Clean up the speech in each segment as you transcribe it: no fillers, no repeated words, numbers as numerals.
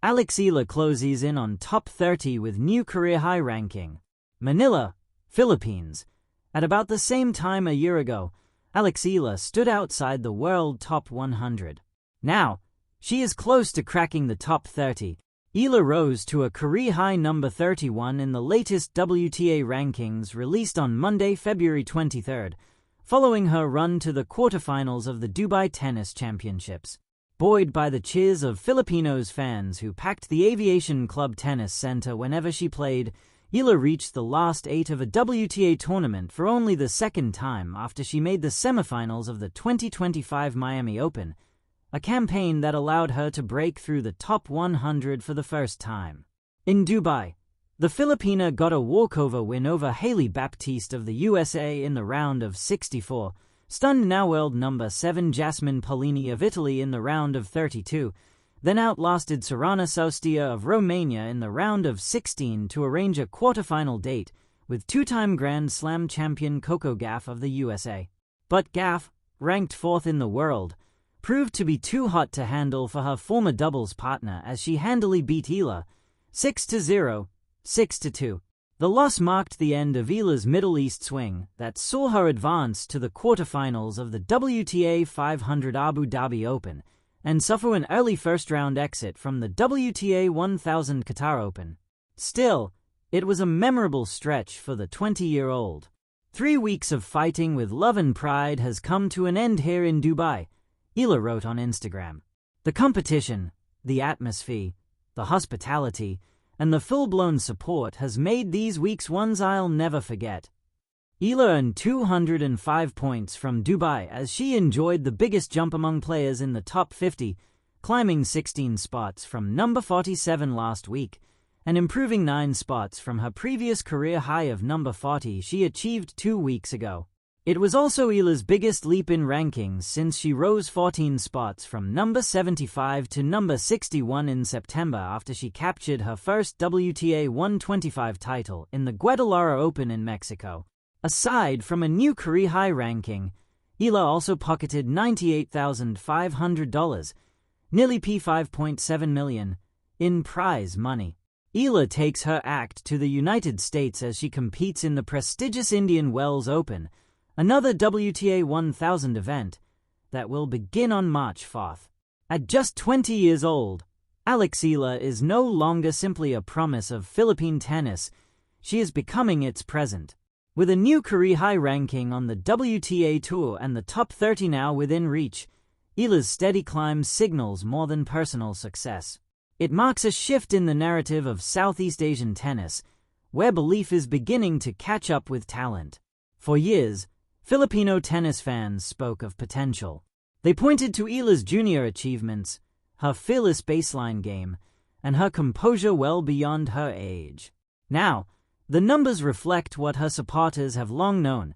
Eala closes in on top 30 with new career high ranking. Manila, Philippines. At about the same time a year ago, Eala stood outside the world top 100. Now, she is close to cracking the top 30. Eala rose to a career-high number 31 in the latest WTA rankings released on Monday, February 23, following her run to the quarterfinals of the Dubai Tennis Championships. Buoyed by the cheers of Filipinos fans who packed the Aviation Club Tennis Center whenever she played, Eala reached the last 8 of a WTA tournament for only the second time after she made the semifinals of the 2025 Miami Open, a campaign that allowed her to break through the top 100 for the first time. In Dubai, the Filipina got a walkover win over Hailey Baptiste of the USA in the round of 64, stunned now world number 7 Jasmine Paolini of Italy in the round of 32, then outlasted Sorana Saustia of Romania in the round of 16 to arrange a quarterfinal date with two-time Grand Slam champion Coco Gauff of the USA. But Gauff, ranked 4th in the world, proved to be too hot to handle for her former doubles partner as she handily beat Eala 6-0, 6-2. The loss marked the end of Eala's Middle East swing that saw her advance to the quarterfinals of the WTA 500 Abu Dhabi Open and suffer an early first-round exit from the WTA 1000 Qatar Open. Still, it was a memorable stretch for the 20-year-old. 3 weeks of fighting with love and pride has come to an end here in Dubai, Eala wrote on Instagram. The competition, the atmosphere, the hospitality, and the full-blown support has made these weeks ones I'll never forget. Eala earned 205 points from Dubai as she enjoyed the biggest jump among players in the top 50, climbing 16 spots from number 47 last week, and improving 9 spots from her previous career high of number 40 she achieved 2 weeks ago. It was also Eala's biggest leap in rankings since she rose 14 spots from number 75 to number 61 in September after she captured her first WTA 125 title in the Guadalajara Open in Mexico. Aside from a new career-high ranking, Eala also pocketed $98,500, nearly $5.7 million, in prize money. Eala takes her act to the United States as she competes in the prestigious Indian Wells Open, another WTA 1000 event that will begin on March 4th. At just 20 years old, Eala is no longer simply a promise of Philippine tennis, she is becoming its present. With a new career-high ranking on the WTA Tour and the top 30 now within reach, Eala's steady climb signals more than personal success. It marks a shift in the narrative of Southeast Asian tennis, where belief is beginning to catch up with talent. For years, Filipino tennis fans spoke of potential. They pointed to Eala's junior achievements, her fearless baseline game, and her composure well beyond her age. Now, the numbers reflect what her supporters have long known.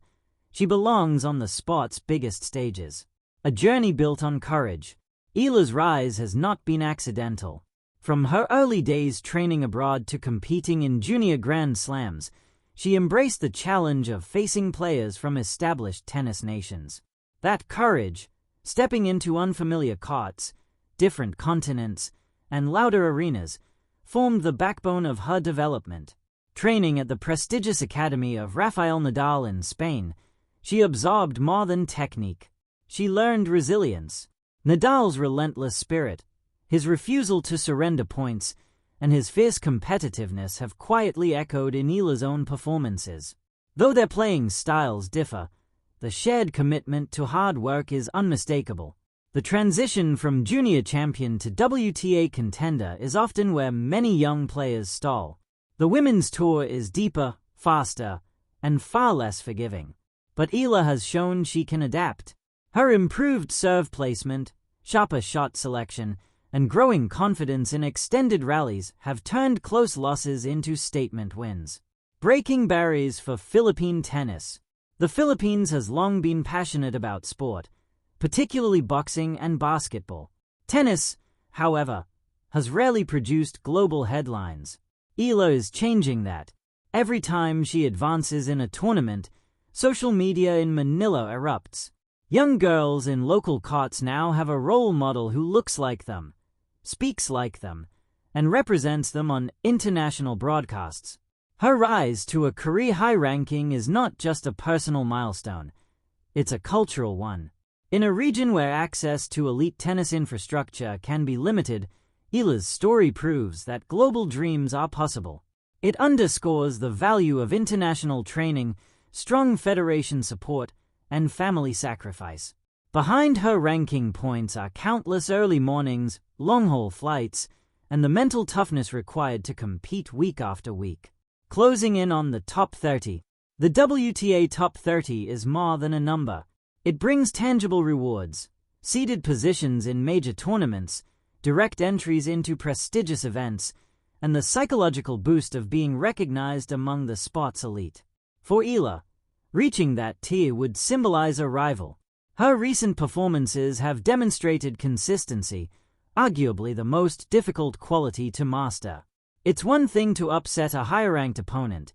She belongs on the sport's biggest stages. A journey built on courage. Eala's rise has not been accidental. From her early days training abroad to competing in junior Grand Slams, she embraced the challenge of facing players from established tennis nations. That courage, stepping into unfamiliar courts, different continents, and louder arenas, formed the backbone of her development. Training at the prestigious academy of Rafael Nadal in Spain, she absorbed more than technique. She learned resilience. Nadal's relentless spirit, his refusal to surrender points, and his fierce competitiveness have quietly echoed in Eala's own performances. Though their playing styles differ, the shared commitment to hard work is unmistakable. The transition from junior champion to WTA contender is often where many young players stall. The women's tour is deeper, faster, and far less forgiving. But Eala has shown she can adapt. Her improved serve placement, sharper shot selection, and growing confidence in extended rallies have turned close losses into statement wins. Breaking barriers for Philippine tennis. The Philippines has long been passionate about sport, particularly boxing and basketball. Tennis, however, has rarely produced global headlines. Eala is changing that. Every time she advances in a tournament, social media in Manila erupts. Young girls in local courts now have a role model who looks like them, speaks like them, and represents them on international broadcasts. Her rise to a career-high ranking is not just a personal milestone, it's a cultural one. In a region where access to elite tennis infrastructure can be limited, Eala's story proves that global dreams are possible. It underscores the value of international training, strong federation support, and family sacrifice. Behind her ranking points are countless early mornings, long-haul flights, and the mental toughness required to compete week after week. Closing in on the top 30. The WTA Top 30 is more than a number. It brings tangible rewards, seeded positions in major tournaments, direct entries into prestigious events, and the psychological boost of being recognized among the sport's elite. For Eala, reaching that tier would symbolize a rival. Her recent performances have demonstrated consistency, arguably the most difficult quality to master. It's one thing to upset a higher-ranked opponent.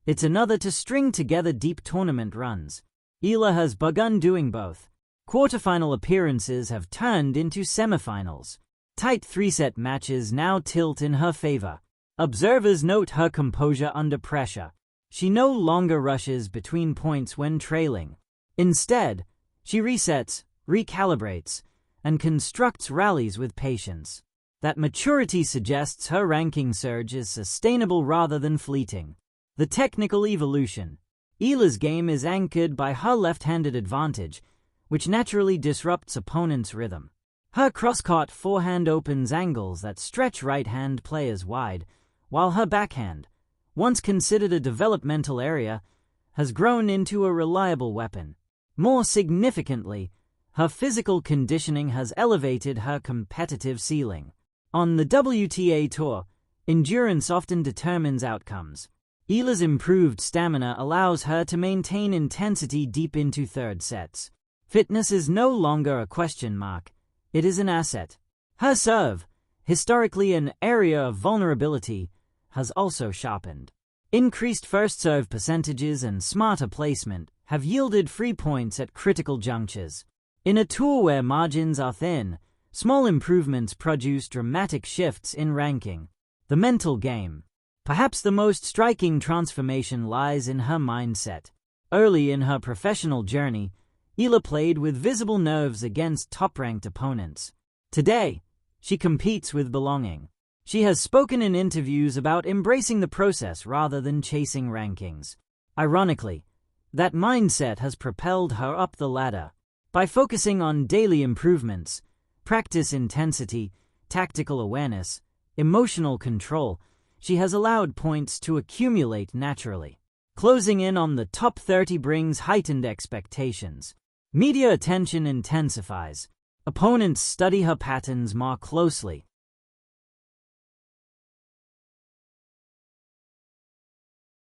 It's another to string together deep tournament runs. Eala has begun doing both. Quarterfinal appearances have turned into semifinals. Tight three-set matches now tilt in her favor. Observers note her composure under pressure. She no longer rushes between points when trailing. Instead, she resets, recalibrates, and constructs rallies with patience. That maturity suggests her ranking surge is sustainable rather than fleeting. The technical evolution. Eala's game is anchored by her left-handed advantage, which naturally disrupts opponents' rhythm. Her cross-court forehand opens angles that stretch right-hand players wide, while her backhand, once considered a developmental area, has grown into a reliable weapon. More significantly, her physical conditioning has elevated her competitive ceiling. On the WTA Tour, endurance often determines outcomes. Eala's improved stamina allows her to maintain intensity deep into third sets. Fitness is no longer a question mark, it is an asset. Her serve, historically an area of vulnerability, has also sharpened. Increased first serve percentages and smarter placement have yielded free points at critical junctures. In a tour where margins are thin, small improvements produce dramatic shifts in ranking. The mental game. Perhaps the most striking transformation lies in her mindset. Early in her professional journey, Eala played with visible nerves against top-ranked opponents. Today, she competes with belonging. She has spoken in interviews about embracing the process rather than chasing rankings. Ironically, that mindset has propelled her up the ladder. By focusing on daily improvements, practice intensity, tactical awareness, emotional control, she has allowed points to accumulate naturally. Closing in on the top 30 brings heightened expectations. Media attention intensifies. Opponents study her patterns more closely.